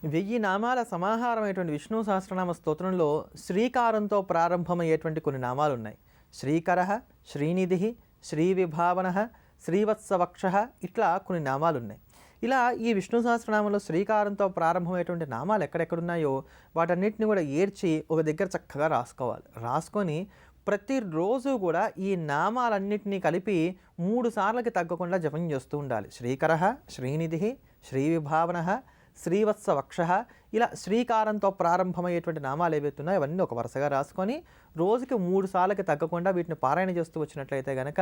1000 నామాల సమాహారమైనటువంటి విష్ణు సహస్రనామ స్తోత్రంలో శ్రీకారంతో ప్రారంభమయ్యేటువంటి కొన్ని నామాలు ఉన్నాయి. శ్రీకరః, శ్రీనిధిః, శ్రీవిభావనః, శ్రీవత్సవక్షః ఇట్లా కొన్ని నామాలు ఉన్నాయి. ఇలా ఈ విష్ణు సహస్రనామంలో శ్రీకారంతో ప్రారంభమయ్యేటువంటి నామాలు ఎక్కడెక్కడున్నాయో వాటన్నిటిని కూడా ఏర్చి ఒక దగ్గర చక్కగా రాసుకోవాలి. రాసుకొని ప్రతిరోజు కూడా ఈ నామాలన్నింటినీ కలిపి 3 సార్లకి తగ్గకుండా జపం చేస్తూ ఉండాలి. శ్రీకరః, శ్రీనిధిః, శ్రీవిభావనః, శ్రీవత్సవక్షః ఇలా శ్రీకారంతో ప్రారంభమయ్యేటువంటి నామాలు ఏవైతే ఉన్నాయో అవన్నీ ఒక వరుసగా రాసుకొని రోజుకి 3 సార్లకి తగ్గకుండా వీటిని పారాయణ చేస్తూ వచ్చినట్లయితే కనుక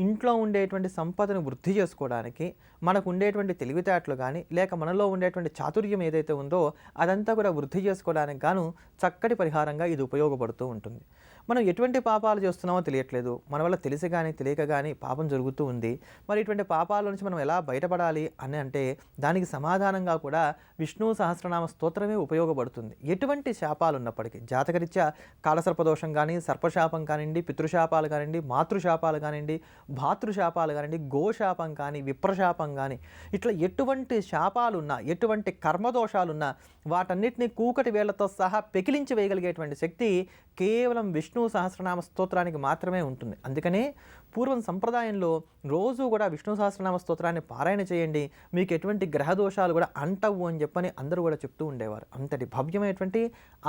ఇంట్లో ఉండేటువంటి సంపదను వృద్ధి చేసుకోవడానికి, మనకు ఉండేటువంటి తెలివితేటలు కానీ లేక మనలో ఉండేటువంటి చాతుర్యం ఏదైతే ఉందో అదంతా కూడా వృద్ధి చేసుకోవడానికి గాను చక్కటి పరిహారంగా ఇది ఉపయోగపడుతూ ఉంటుంది. మనం ఎటువంటి పాపాలు చేస్తున్నామో తెలియట్లేదు, మన వల్ల తెలిసి కానీ తెలియక కానీ పాపం జరుగుతూ ఉంది. మరి ఇటువంటి పాపాల నుంచి మనం ఎలా బయటపడాలి అని అంటే దానికి సమాధానంగా కూడా విష్ణు సహస్రనామ స్తోత్రమే ఉపయోగపడుతుంది. ఎటువంటి శాపాలు ఉన్నప్పటికీ, జాతకరీత్యా కాలసర్పదోషం కానీ, సర్పశాపం కానివ్వండి, పితృశాపాలు కానివ్వండి, మాతృశాపాలు కానివ్వండి, భాతృశాపాలు కానివ్వండి, గోశాపం కానీ, విప్రశాపం కానీ ఇట్లా ఎటువంటి శాపాలున్నా, ఎటువంటి కర్మదోషాలున్నా వాటన్నిటిని కూకటి వేళ్లతో సహా పెకిలించి వేయగలిగేటువంటి శక్తి కేవలం విష్ణు సహస్రనామ స్తోత్రానికి మాత్రమే ఉంటుంది. అందుకనే పూర్వం సంప్రదాయంలో రోజు కూడా విష్ణు సహస్రనామ స్తోత్రాన్ని పారాయణ చేయండి, మీకు ఎటువంటి గ్రహదోషాలు కూడా అంటవు అని చెప్పని అందరూ కూడా చెప్తూ ఉండేవారు. అంతటి భవ్యమైనటువంటి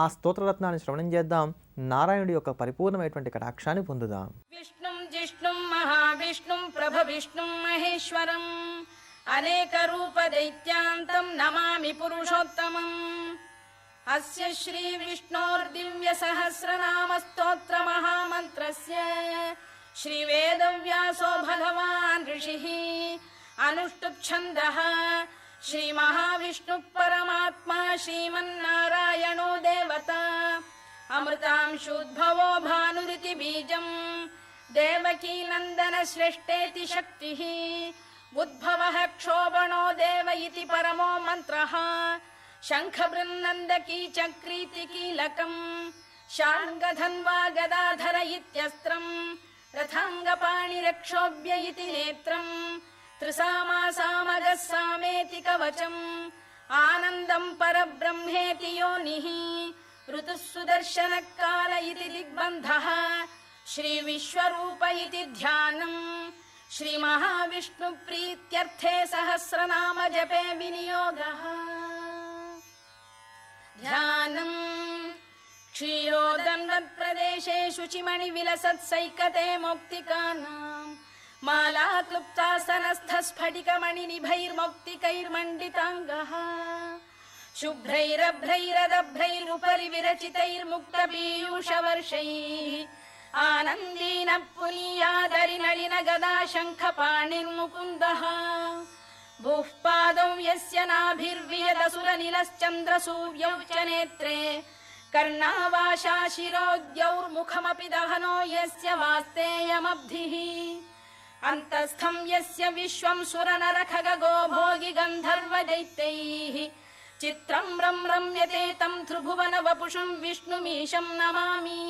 ఆ స్తోత్రరత్నాన్ని శ్రవణం చేద్దాం, నారాయణుడి యొక్క పరిపూర్ణమైనటువంటి కటాక్షాన్ని పొందుదాం. విష్ణుం జిష్ణుం మహావిష్ణుం ప్రభ విష్ణుం మహేశ్వరం అనేక రూప దైత్యాంతం నమామి పురుషోత్తమం. అస్య శ్రీ విష్ణోర్దివ్య సహస్రనామ స్తోత్ర మహామంత్రస్య శ్రీ వేదవ్యాసో భగవాన్ ఋషిః అనుష్టుప్ ఛందః శ్రీ మహావిష్ణు పరమాత్మా శ్రీమన్నారాయణో దేవత అమృతాంశుద్భవో భానురితి బీజం దేవకీ నందన శ్రేష్ఠేతి శక్తిః ఉద్భవః క్షోభణో దేవ ఇతి పరమో మంత్రః శంఖబృన్నందకీ చక్రీతి కీలకం శార్ంగధన్వా గదాధర ఇత్యస్త్రం రథాంగపాణిరక్షోభ్య ఇతి నేత్రం త్రిసామాసామగः సామేతి కవచం ఆనందం పరబ్రహ్మేతి యోనిః ఋతుః సుదర్శనకాల ఇతి దిగ్బంధః శ్రీ విశ్వరూప ఇతి ధ్యానం శ్రీ మహావిష్ణు ప్రీత్యర్థే సహస్రనామ జపే వినియోగః. ధ్యానం క్షీరోదండత్ ప్రదేశే శుచిమణి విలసత్సైకతే మౌక్తికానాం మాలాక్లుప్తాసనస్థ స్ఫటికమణి నిభైర్మౌక్తికైర్మండితాంగః శుభ్రైరభ్రైరదభ్రైరుపరి విరచితైర్ముక్త పీయూషవర్షైః ఆనందీన పునీయాదరి నళిన గదా శంఖపాణిర్ముకుందః భూః పాదౌ యస్య నాభిర్వియదసుర నిలశ్చంద్ర సూర్యౌ చ నేత్రే కర్ణావాశా శిరోద్యౌర్ముఖమపి దహనో యస్య వాస్తేయమబ్ధిః అంతస్థం యస్య విశ్వం సురనర ఖగో భోగి గంధర్వ దైత్యైః చిత్రం రమ్యతే తం త్రిభువన వపుషుం విష్ణుమీశం నమామి.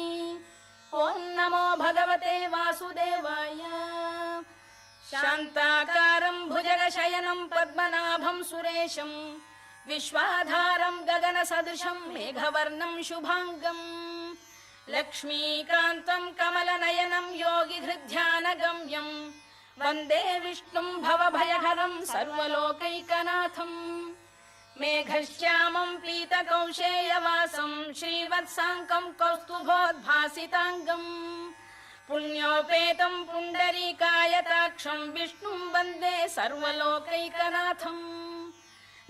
ఓం నమో భగవతే వాసుదేవాయ. శాంతాకారం భుజగశయనం పద్మనాభం సురేశం విశ్వాధారం గగన సదృశం మేఘవర్ణం శుభాంగం లక్ష్మీకాంతం కమలనయనం యోగి హృద్ధ్యానగమ్యం వందే విష్ణుం భవభయహరం సర్వలోకైకనాథం. మేఘశ్యామం పీతకౌశేయవాసం శ్రీవత్సాంకం కౌస్తుభోద్భాసితాంగం పుణ్యోపేతం పుండరీకాయతాక్షం విష్ణుం వందే సర్వలోకైకనాథం.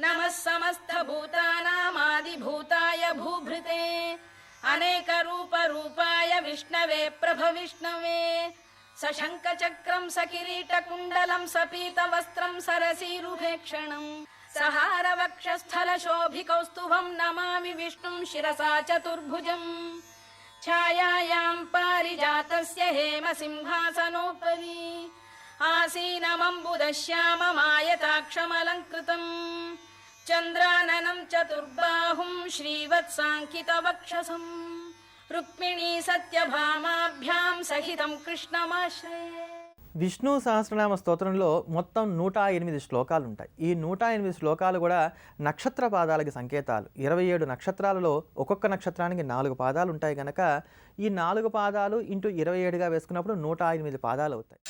నమః సమస్త భూతానామాదిభూతాయ భూభృతే అనేక రూప రూపాయ విష్ణవే ప్రభ విష్ణవే సశంఖ చక్రం సకిరీట కుండలం సపీత వస్త్రం సరసీరుభేక్షణం సహార వక్షస్థల శోభికౌస్తుభం నమామి విష్ణుం శిరసా చతుర్భుజం. ఛాయాయాం పారిజాతస్య హేమ సింహాసనోపరి ఆసీనమంబుదశ్యామమాయతాక్షమలంకృతం చంద్రాననం చతుర్బాహుం శ్రీవత్సాంకితవక్షసం రుక్మిణీ సత్యభామాభ్యాం సహితం కృష్ణమాశ్రయే. విష్ణు సహస్రనామ స్తోత్రంలో మొత్తం 108 శ్లోకాలు ఉంటాయి. ఈ 108 శ్లోకాలు కూడా నక్షత్ర పాదాలకి సంకేతాలు. 27 నక్షత్రాలలో ఒక్కొక్క నక్షత్రానికి 4 పాదాలు ఉంటాయి కనుక ఈ 4 పాదాలు ఇంటూ 27గా వేసుకున్నప్పుడు 108 పాదాలు అవుతాయి.